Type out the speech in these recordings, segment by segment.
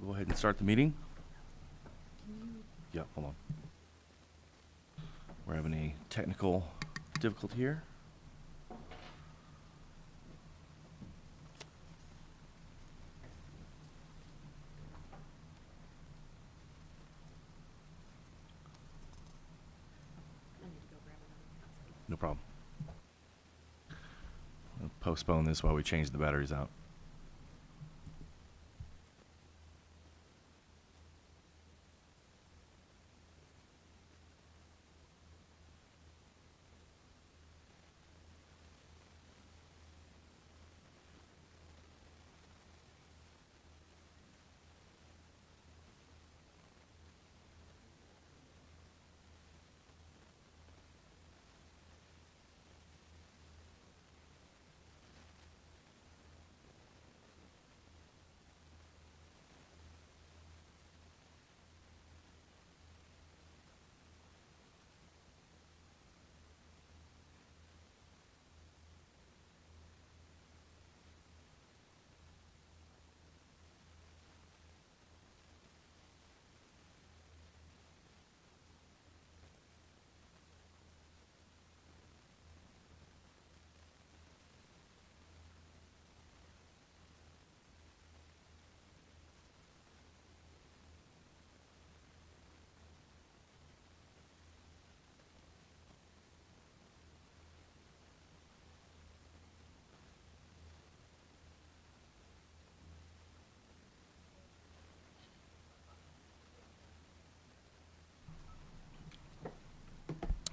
Go ahead and start the meeting. Yeah, hold on. We're having a technical difficulty here. No problem. We'll postpone this while we change the batteries out.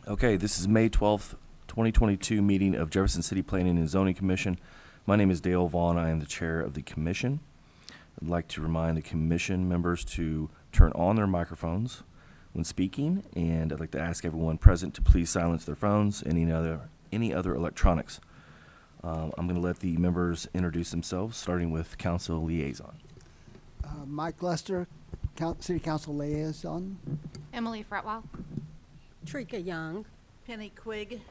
Okay, this is May 12th, 2022 meeting of Jefferson City Planning and Zoning Commission. My name is Dale Vaughn. I am the chair of the commission. I'd like to remind the commission members to turn on their microphones when speaking, and I'd like to ask everyone present to please silence their phones and any other electronics. I'm going to let the members introduce themselves, starting with council liaison. Mike Lester, City Council Liaison. Emily Fretwell. Trika Young. Penny Quigg.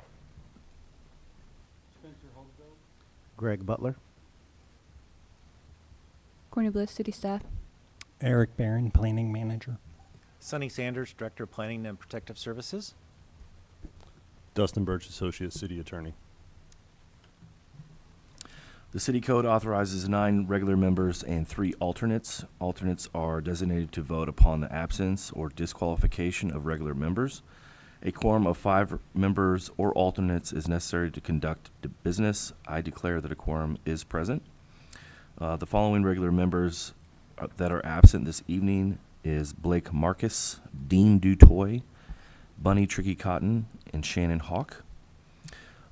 Greg Butler. Courtney Bliss, City Staff. Eric Barron, Planning Manager. Sonny Sanders, Director of Planning and Protective Services. Dustin Birch, Associate City Attorney. The city code authorizes 9 regular members and 3 alternates. Alternates are designated to vote upon the absence or disqualification of regular members. A quorum of 5 members or alternates is necessary to conduct the business. I declare that a quorum is present. The following regular members that are absent this evening is Blake Marcus, Dean Dutoy, Bunny Tricky Cotton, and Shannon Hawk.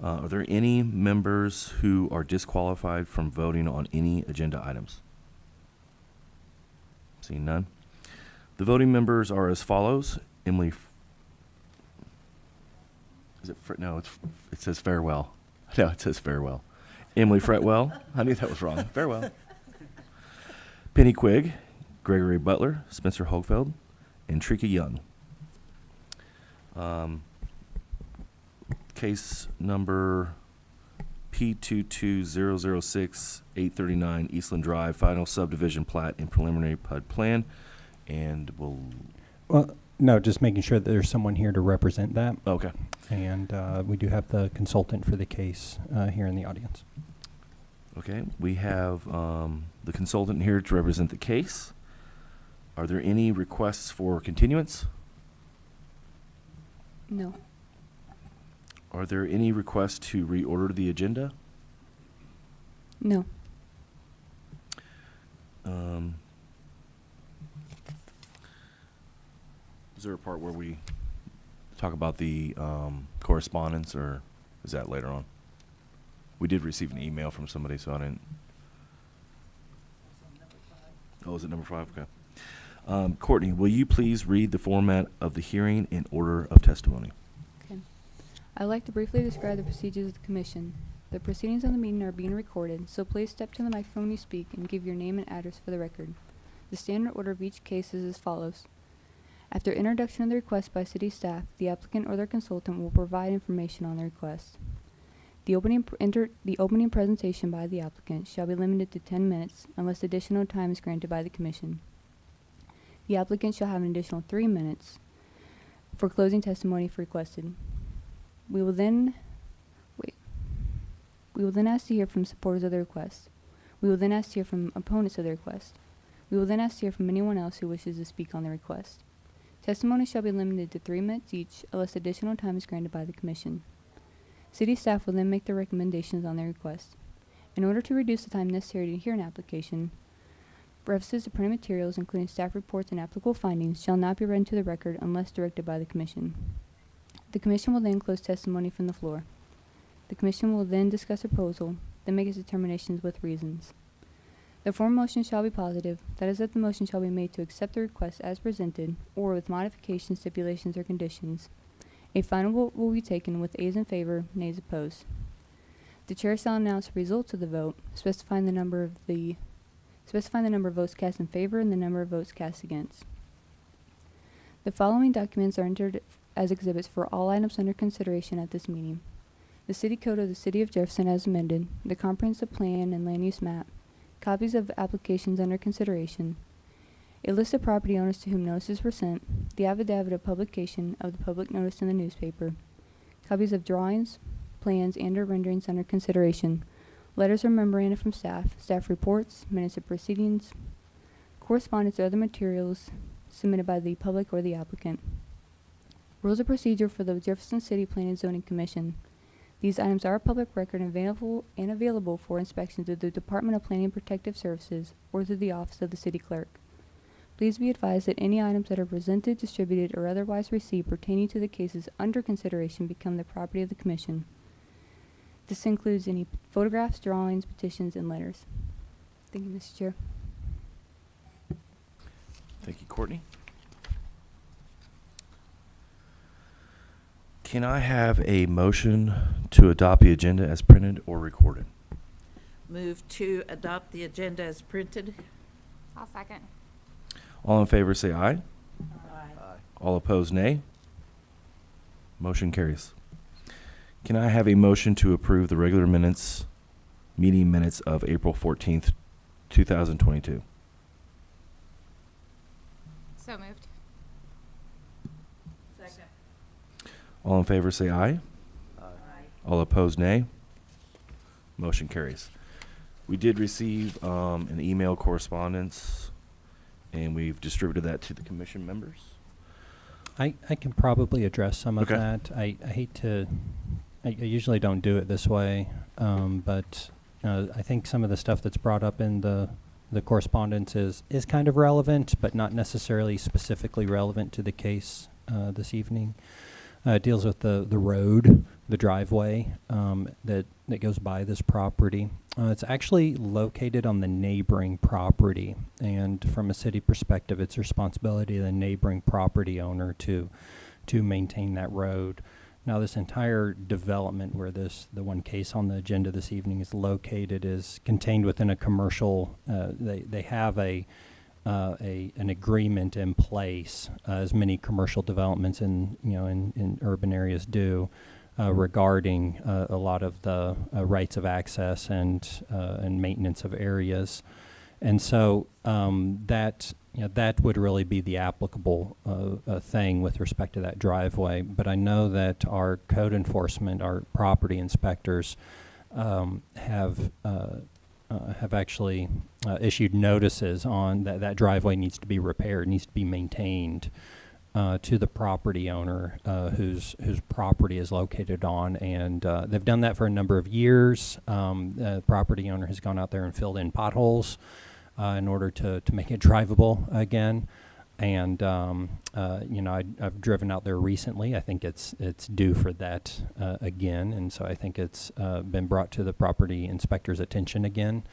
Are there any members who are disqualified from voting on any agenda items? Seeing none. The voting members are as follows. Emily, it says farewell. No, it says farewell. Emily Fretwell. I knew that was wrong. Farewell. Penny Quigg, Gregory Butler, Spencer Hogfeld, and Trika Young. Case number P22006 839 Eastland Drive, final subdivision plat and preliminary PUD plan. And Well, no, just making sure that there's someone here to represent that. okay. And we do have the consultant for the case here in the audience. Okay, we have the consultant here to represent the case. Are there any requests for continuance? No. Are there any requests to reorder the agenda? No. Is there a part where we talk about the correspondence, or is that later on? We did receive an email from somebody, so I didn't. Oh, is it number 5? Okay. Courtney, will you please read the format of the hearing in order of testimony? Okay. I'd like to briefly describe the procedures of the commission. The proceedings of the meeting are being recorded, so please step to the microphone when you speak and give your name and address for the record. The standard order of each case is as follows. After introduction of the request by city staff, the applicant or their consultant will provide information on the request. The opening presentation by the applicant shall be limited to 10 minutes unless additional time is granted by the commission. The applicant shall have an additional 3 minutes for closing testimony if requested. We will then ask to hear from supporters of the request. We will then ask to hear from opponents of the request. We will then ask to hear from anyone else who wishes to speak on the request. Testimony shall be limited to 3 minutes each unless additional time is granted by the Commission. City staff will then make their recommendations on the request. In order to reduce the time necessary to hear an application, references to printed materials, including staff reports and applicable findings, shall not be read into the record unless directed by the Commission. The Commission will then close testimony from the floor. The Commission will then discuss a proposal, then make its determinations with reasons. The form motion shall be positive, that is, that the motion shall be made to accept the request as presented, or with modifications, stipulations, or conditions. A final vote will be taken with ayes in favor, nays opposed. The chair shall announce the results of the vote, specifying the number of votes cast in favor and the number of votes cast against. The following documents are entered as exhibits for all items under consideration at this meeting: the City Code of the City of Jefferson as amended, the Comprehensive Plan and Land Use Map, copies of applications under consideration, a list of property owners to whom notices were sent, the affidavit of publication of the public notice in the newspaper, copies of drawings, plans, and/or renderings under consideration, letters or memoranda from staff, staff reports, minutes of proceedings, correspondence or other materials submitted by the public or the applicant. Rules of procedure for the Jefferson City Planning and Zoning Commission. These items are a public record and available for inspection through the Department of Planning and Protective Services or through the Office of the City Clerk. Please be advised that any items that are presented, distributed, or otherwise received pertaining to the cases under consideration become the property of the Commission. This includes any photographs, drawings, petitions, and letters. Thank you, Mr. Chair. Thank you, Courtney. Can I have a motion to adopt the agenda as printed or recorded? Move to adopt the agenda as printed. I'll second. All in favor say aye. Aye. All opposed, nay. Motion carries. Can I have a motion to approve the regular meeting minutes of April 14th, 2022? So moved. Second. All in favor say aye. Aye. All opposed, nay. Motion carries. We did receive an email correspondence, and we've distributed that to the commission members. I can probably address some of Okay. that. I hate to, I usually don't do it this way, but I think some of the stuff that's brought up in the correspondence is kind of relevant, but not necessarily specifically relevant to the case this evening. It deals with the road, the driveway that goes by this property. It's actually located on the neighboring property, and from a city perspective, it's the responsibility of the neighboring property owner to maintain that road. Now, this entire development where the one case on the agenda this evening is located is contained within a commercial. They have an agreement in place, as many commercial developments in urban areas do, regarding a lot of the rights of access and maintenance of areas, and so that would really be the applicable thing with respect to that driveway. But I know that our code enforcement, our property inspectors, have actually issued notices on that driveway needs to be repaired, needs to be maintained to the property owner whose property is located on, and they've done that for a number of years. The property owner has gone out there and filled in potholes in order to make it drivable again. And I've driven out there recently. I think it's due for that again, and so I think it's been brought to the property inspector's attention again.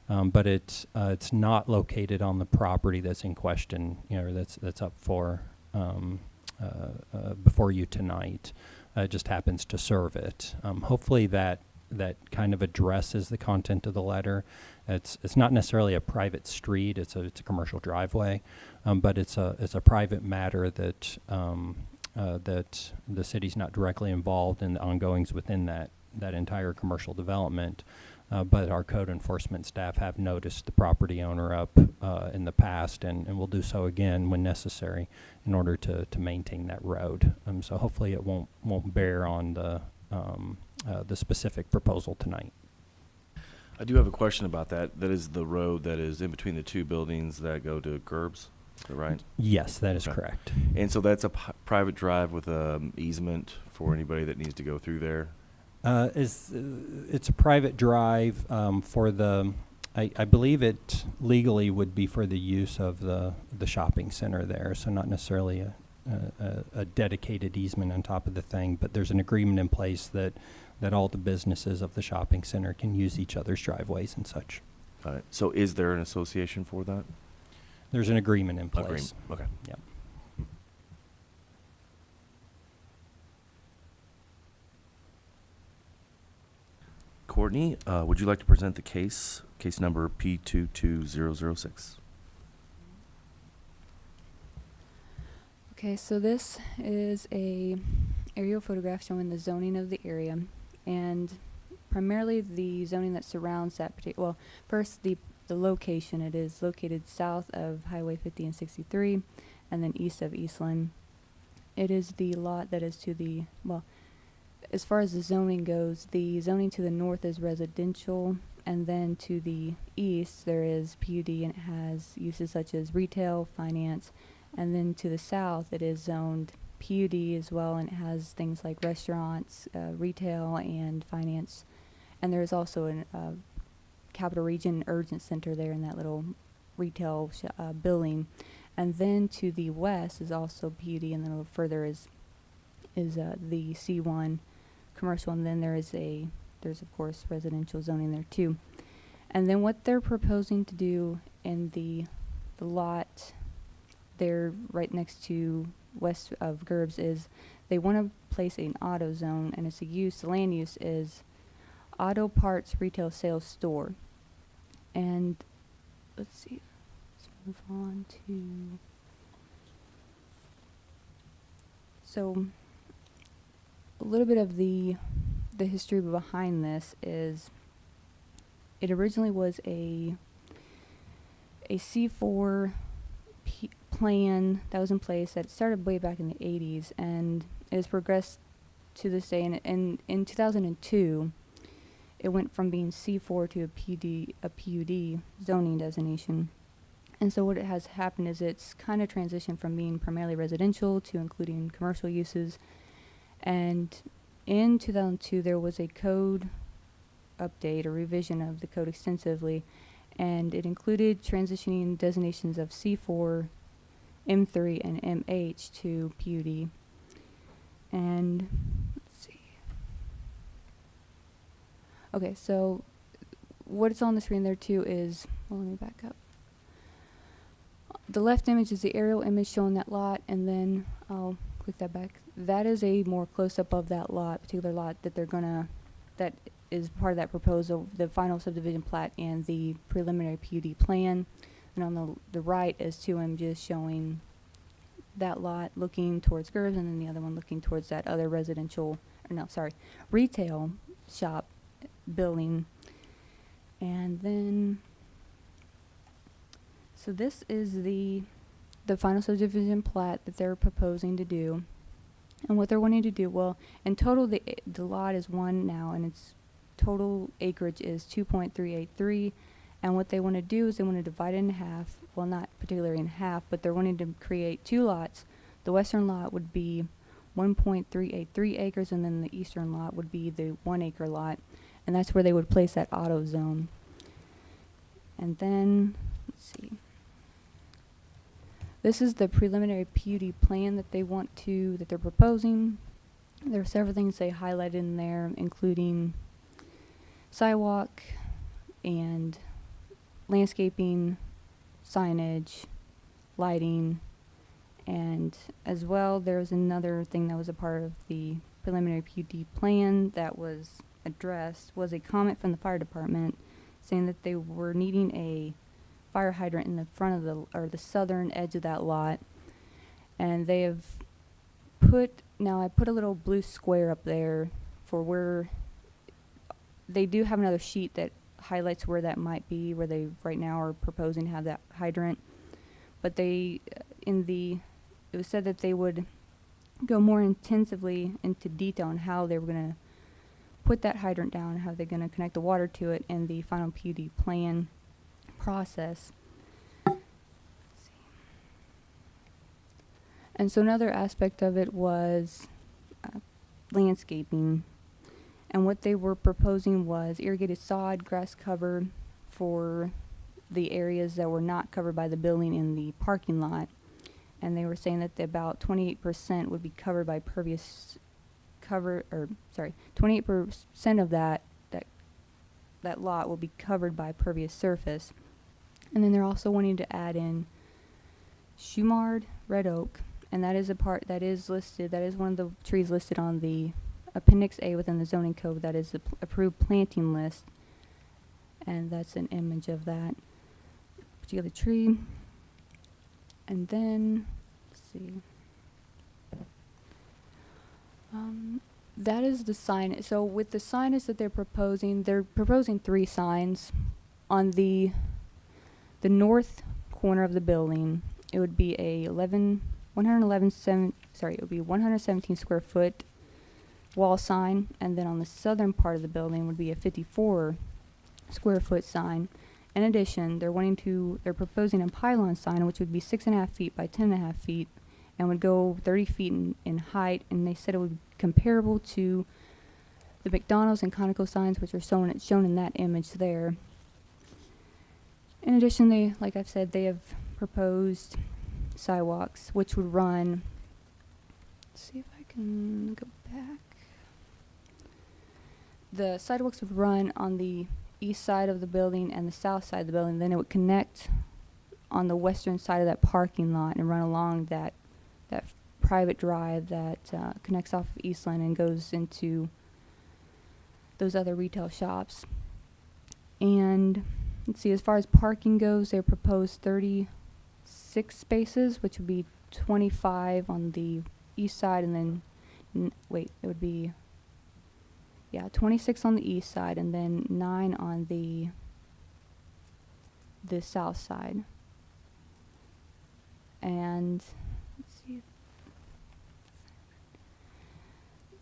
But it's not located on the property that's in question, that's up for before you tonight. It just happens to serve it. Hopefully that kind of addresses the content of the letter. It's not necessarily a private street. It's a commercial driveway, but it's a private matter that the city's not directly involved in the ongoings within that entire commercial development. But our code enforcement staff have noticed the property owner up in the past and will do so again when necessary in order to maintain that road. So hopefully it won't bear on the specific proposal tonight. I do have a question about that. That is the road that is in between the two buildings that go to Gerbs, is that right? Yes, that is Okay. correct. And so that's a private drive with a easement for anybody that needs to go through there? It's a private drive for the, I believe it legally would be for the use of the shopping center there, so not necessarily a dedicated easement on top of the thing, but there's an agreement in place that all the businesses of the shopping center can use each other's driveways and such. Got it. So is there an association for that? There's an agreement in place. Agreement. Okay. Yep. Courtney, would you like to present the case number P22006? Okay, so this is a aerial photograph showing the zoning of the area, and primarily the zoning that surrounds that particular, well, first the location. It is located south of Highway 50 and 63, and then east of Eastland. It is the lot that is to the, well, as far as the zoning goes, the zoning to the north is residential, and then to the east there is PUD, and it has uses such as retail, finance, and then to the south it is zoned PUD as well, and it has things like restaurants, retail, and finance. And there's also a Capital Region Urgent Center there in that little retail building. And then to the west is also PUD, and then a little further is the C1 commercial, and then there's of course residential zoning there too. And then what they're proposing to do in the lot there right next to west of Gerbs is they want to place an auto zone, and the land use is auto parts retail sales store. And let's see, let's move on to, so a little bit of the history behind this is it originally was a C4 plan that was in place that started way back in the 80s, and it has progressed to this day. And in 2002, it went from being C4 to a PUD zoning designation. And so what it has happened is it's kind of transitioned from being primarily residential to including commercial uses. And in 2002, there was a code update or revision of the code extensively, and it included transitioning designations of C4, M3, and MH to PUD. And let's see. Okay, so what's on the screen there too is, well, let me back up. The left image is the aerial image showing that lot, and then I'll click that back. That is a more close-up of that lot, particular lot that that is part of that proposal, the final subdivision plat and the preliminary PUD plan. And on the right is two images showing that lot looking towards Gerbs, and then the other one looking towards that other retail shop building. And then, so this is the final subdivision plat that they're proposing to do. And what they're wanting to do, well, in total the lot is 1 now, and its total acreage is 2.383. And what they want to do is they want to divide it in half. Well, not particularly in half, but they're wanting to create 2 lots. The western lot would be 1.383 acres, and then the eastern lot would be the 1 acre lot. And that's where they would place that auto zone. And then, let's see. This is the preliminary PUD plan that they're proposing. There are several things they highlighted in there, including sidewalk and landscaping, signage, lighting, and as well there was another thing that was a part of the preliminary PUD plan that was addressed, was a comment from the fire department saying that they were needing a fire hydrant in the front of the southern edge of that lot. And they have I put a little blue square up there for where they do have another sheet that highlights where that might be, where they right now are proposing to have that hydrant. But they, it was said that they would go more intensively into detail on how they were going to put that hydrant down, how they're going to connect the water to it in the final PUD plan process. And so another aspect of it was landscaping. And what they were proposing was irrigated sod, grass cover for the areas that were not covered by the building in the parking lot. And they were saying that about 28% would be covered by pervious cover, 28% of that lot will be covered by pervious surface. And then they're also wanting to add in shumard, red oak, and that is a part that is listed, that is one of the trees listed on the Appendix A within the zoning code. That is the approved planting list. And that's an image of that particular tree. And then, let's see. That is the sign. So with the signage that they're proposing 3 signs. On the north corner of the building, it would be a 117 square foot wall sign, and then on the southern part of the building would be a 54 square foot sign. In addition, they're proposing a pylon sign, which would be 6.5 feet by 10.5 feet, and would go 30 feet in height. And they said it would be comparable to the McDonald's and Conoco signs, which are shown in that image there. In addition, like I've said, they have proposed sidewalks, which would run. Let's see if I can go back. The sidewalks would run on the east side of the building and the south side of the building. Then it would connect on the western side of that parking lot and run along that private drive that connects off of Eastland and goes into those other retail shops. And let's see, as far as parking goes, they proposed 36 spaces, which would be 25 on the east side, and then it would be 26 on the east side, and then 9 on the south side. And let's see,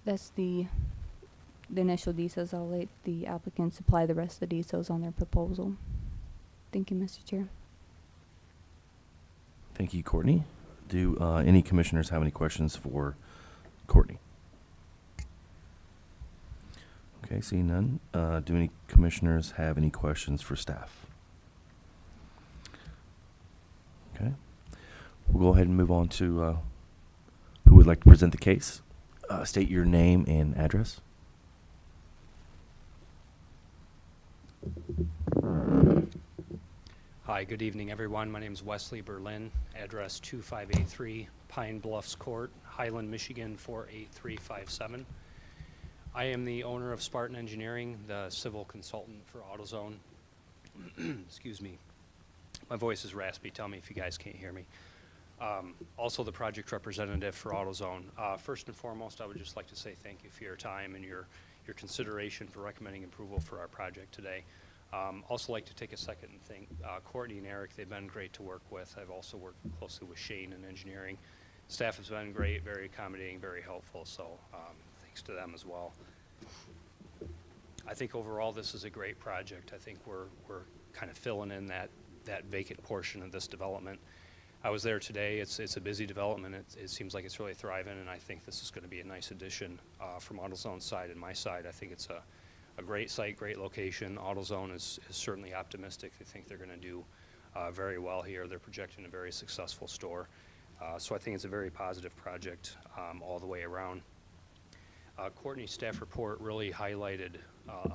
that's the initial details. I'll let the applicant supply the rest of the details on their proposal. Thank you, Mr. Chair. Thank you, Courtney. Do any commissioners have any questions for Courtney? Okay, seeing none. Do any commissioners have any questions for staff? Okay. We'll go ahead and move on to who would like to present the case. State your name and address. Hi, good evening, everyone. My name is Wesley Berlin, address 2583 Pine Bluffs Court, Highland, Michigan 48357. I am the owner of Spartan Engineering, the civil consultant for AutoZone. Excuse me. My voice is raspy. Tell me if you guys can't hear me. Also the project representative for AutoZone. First and foremost, I would just like to say thank you for your time and your consideration for recommending approval for our project today. Also like to take a second and thank Courtney and Eric. They've been great to work with. I've also worked closely with Shane in engineering. Staff has been great, very accommodating, very helpful, so thanks to them as well. I think overall this is a great project. I think we're kind of filling in that vacant portion of this development. I was there today. It's a busy development. It seems like it's really thriving, and I think this is going to be a nice addition from AutoZone's side and my side. I think it's a great site, great location. AutoZone is certainly optimistic. They think they're going to do very well here. They're projecting a very successful store. So I think it's a very positive project all the way around. Courtney's staff report really highlighted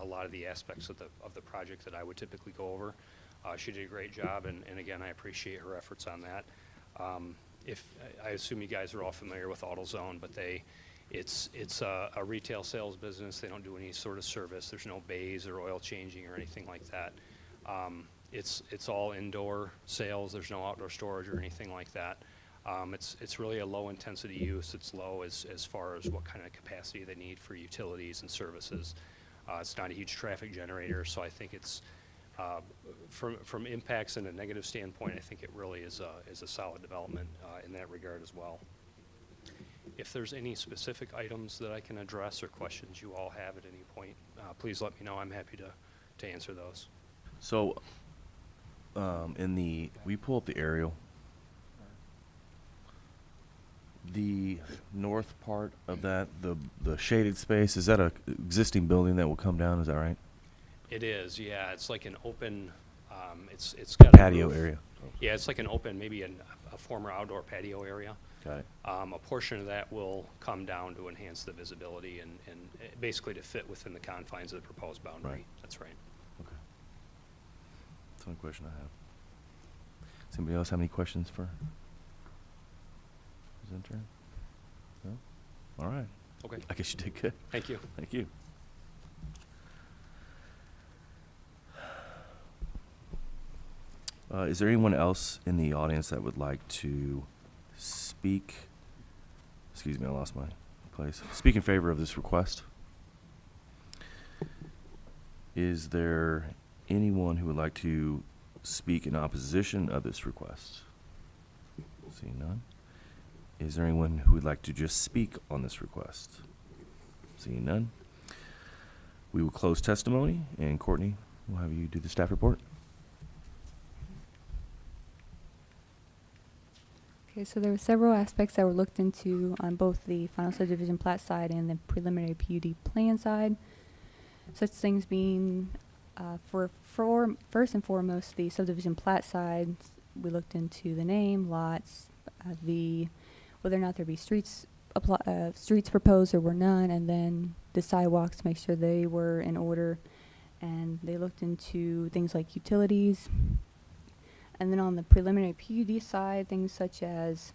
a lot of the aspects of the project that I would typically go over. She did a great job, and again, I appreciate her efforts on that. I assume you guys are all familiar with AutoZone, but it's a retail sales business. They don't do any sort of service. There's no bays or oil changing or anything like that. It's all indoor sales. There's no outdoor storage or anything like that. It's really a low intensity use. It's low as far as what kind of capacity they need for utilities and services. It's not a huge traffic generator, so I think it's, from impacts and a negative standpoint, I think it really is a solid development in that regard as well. If there's any specific items that I can address or questions you all have at any point, please let me know. I'm happy to answer those. So, we pull up the aerial. The north part of that, the shaded space, is that a existing building that will come down? Is that right? It is, yeah. It's like an open, it's got a Patio roof. area. Yeah, it's like an open, maybe a former outdoor patio area. Got it. A portion of that will come down to enhance the visibility and basically to fit within the confines of the proposed boundary. Right. That's right. Okay. That's the only question I have. Does anybody else have any questions for presenter? No? All right. Okay. I guess you did good. Thank you. Thank you. Is there anyone else in the audience that would like to speak? Excuse me, I lost my place. Speak in favor of this request. Is there anyone who would like to speak in opposition of this request? Seeing none. Is there anyone who would like to just speak on this request? Seeing none. We will close testimony, and Courtney will have you do the staff report. Okay, so there were several aspects that were looked into on both the final subdivision plat side and the preliminary PUD plan side. Such things being, for first and foremost, the subdivision plat side, we looked into the name, lots, whether or not there be streets proposed or were none, and then the sidewalks to make sure they were in order. And they looked into things like utilities. And then on the preliminary PUD side, things such as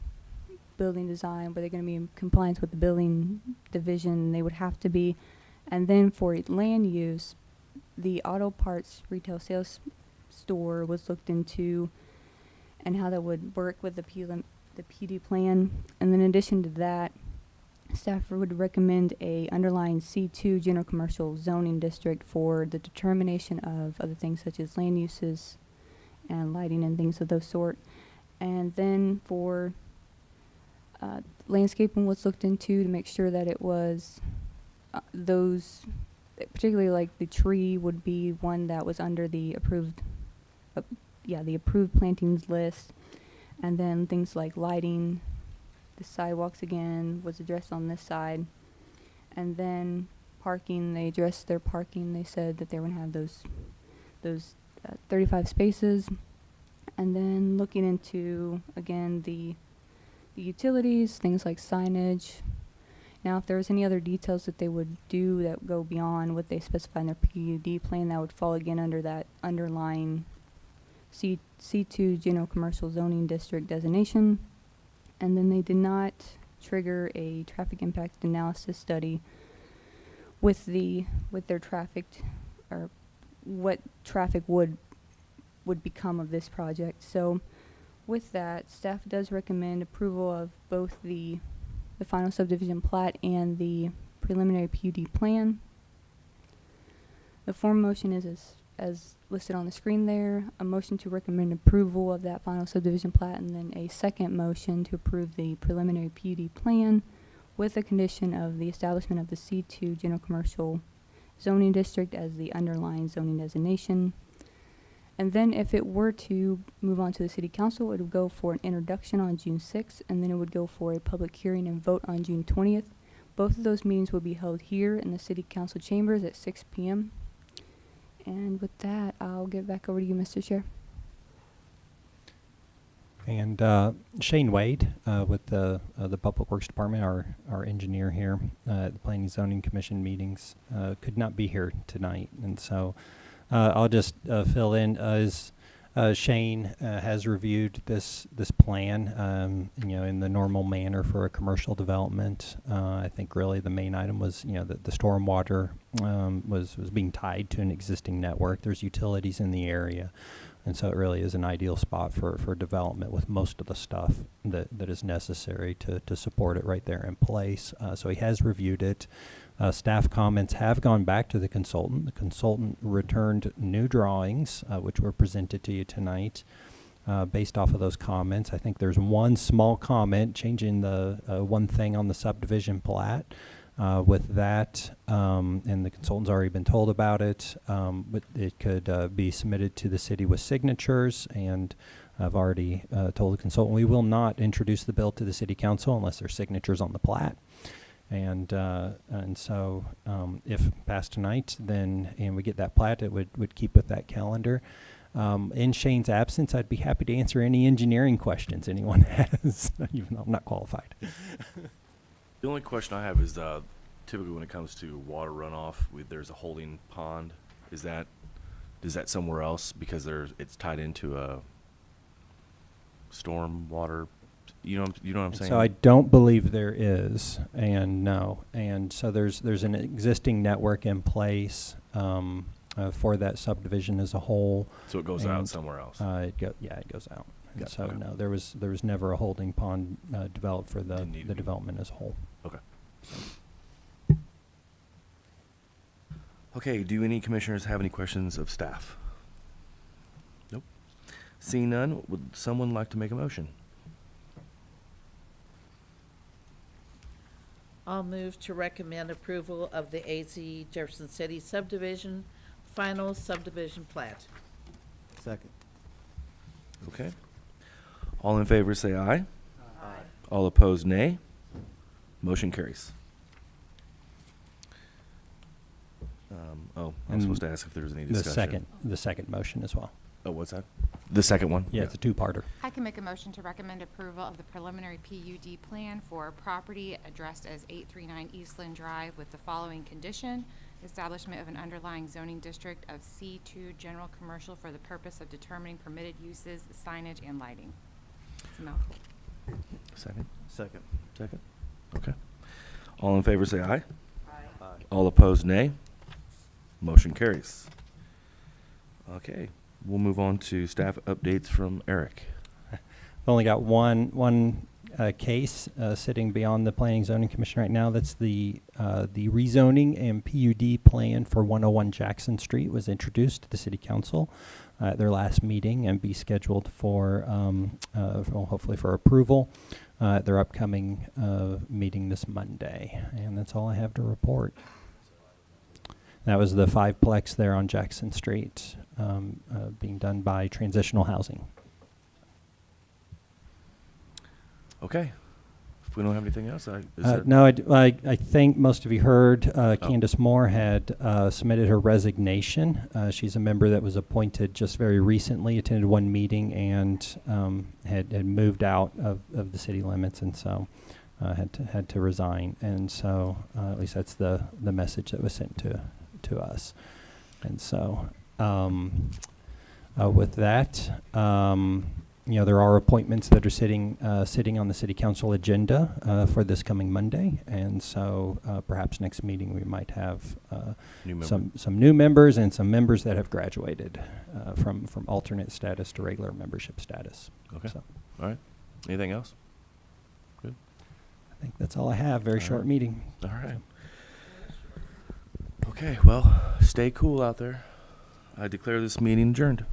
building design, were they going to be in compliance with the building division? They would have to be. And then for land use, the auto parts retail sales store was looked into and how that would work with the PD plan. And then in addition to that, staff would recommend a underlying C2 general commercial zoning district for the determination of other things such as land uses and lighting and things of those sort. And then for landscaping was looked into to make sure that it was those, particularly like the tree would be one that was under the approved, the approved plantings list. And then things like lighting, the sidewalks again was addressed on this side. And then parking, they addressed their parking. They said that they were gonna have those 35 spaces. And then looking into, again, the utilities, things like signage. Now, if there was any other details that they would do that go beyond what they specify in their PUD plan, that would fall again under that underlying C2 general commercial zoning district designation. And then they did not trigger a traffic impact analysis study with their traffic, or what traffic would become of this project. So with that, staff does recommend approval of both the final subdivision plat and the preliminary PUD plan. The form motion is as listed on the screen there, a motion to recommend approval of that final subdivision plat, and then a second motion to approve the preliminary PUD plan with the condition of the establishment of the C2 general commercial zoning district as the underlying zoning designation. And then if it were to move on to the city council, it would go for an introduction on June 6th, and then it would go for a public hearing and vote on June 20th. Both of those meetings will be held here in the city council chambers at 6 p.m. And with that, I'll give it back over to you, Mr. Chair. And Shane Wade with the Public Works Department, our engineer here at the Planning Zoning Commission meetings, could not be here tonight, and so I'll just fill in as Shane has reviewed this plan, in the normal manner for a commercial development. I think really the main item was, that the stormwater was being tied to an existing network. There's utilities in the area. And so it really is an ideal spot for development with most of the stuff that is necessary to support it right there in place. So he has reviewed it. Staff comments have gone back to the consultant. The consultant returned new drawings, which were presented to you tonight. Based off of those comments, I think there's one small comment changing the one thing on the subdivision plat. With that, and the consultant's already been told about it, but it could be submitted to the city with signatures, and I've already told the consultant we will not introduce the bill to the city council unless there's signatures on the plat. And so if passed tonight, then and we get that plat, it would keep with that calendar. In Shane's absence, I'd be happy to answer any engineering questions anyone has, even though I'm not qualified. The only question I have is typically when it comes to water runoff, there's a holding pond. Is that somewhere else because it's tied into a storm water? You know what I'm saying? So I don't believe there is, and no, and so there's an existing network in place for that subdivision as a whole. So it goes out somewhere else. It goes out. And Gotcha, so okay. no, there was never a holding pond developed for the Didn't need to be. development as a whole. Okay. Okay, do any commissioners have any questions of staff? Nope. Seeing none, would someone like to make a motion? I'll move to recommend approval of the AZ Jefferson City subdivision, final subdivision plat. Second. Okay. All in favor say aye. Aye. All opposed, nay. Motion carries. I'm And supposed to ask if there's any discussion. The second motion as well. Oh, what's that? The second one? Yeah, it's a two-parter. I can make a motion to recommend approval of the preliminary PUD plan for property addressed as 839 Eastland Drive with the following condition: establishment of an underlying zoning district of C2 General Commercial for the purpose of determining permitted uses, signage, and lighting. It's a mouthful. Second? Second. Second? Okay. All in favor say aye. Aye. All opposed, nay. Motion carries. Okay, we'll move on to staff updates from Eric. I've only got one case sitting beyond the Planning Zoning Commission right now. That's the rezoning and PUD plan for 101 Jackson Street was introduced to the City Council at their last meeting and be scheduled for hopefully for approval at their upcoming meeting this Monday. And that's all I have to report. That was the fiveplex there on Jackson Street, being done by Transitional Housing. Okay. If we don't have anything else, No, I think most of you heard Candace Moore had submitted her resignation. She's a member that was appointed just very recently, attended one meeting, and had moved out of the city limits, and so had to resign. And so at least that's the message that was sent to us. And so with that, there are appointments that are sitting on the city council agenda for this coming Monday, and so perhaps next meeting we might have some new members and some members that have graduated from alternate status to regular membership status. Okay. So all right. Anything else? Good. I think that's all I have. Very All short right. meeting. All right. Okay, well, stay cool out there. I declare this meeting adjourned.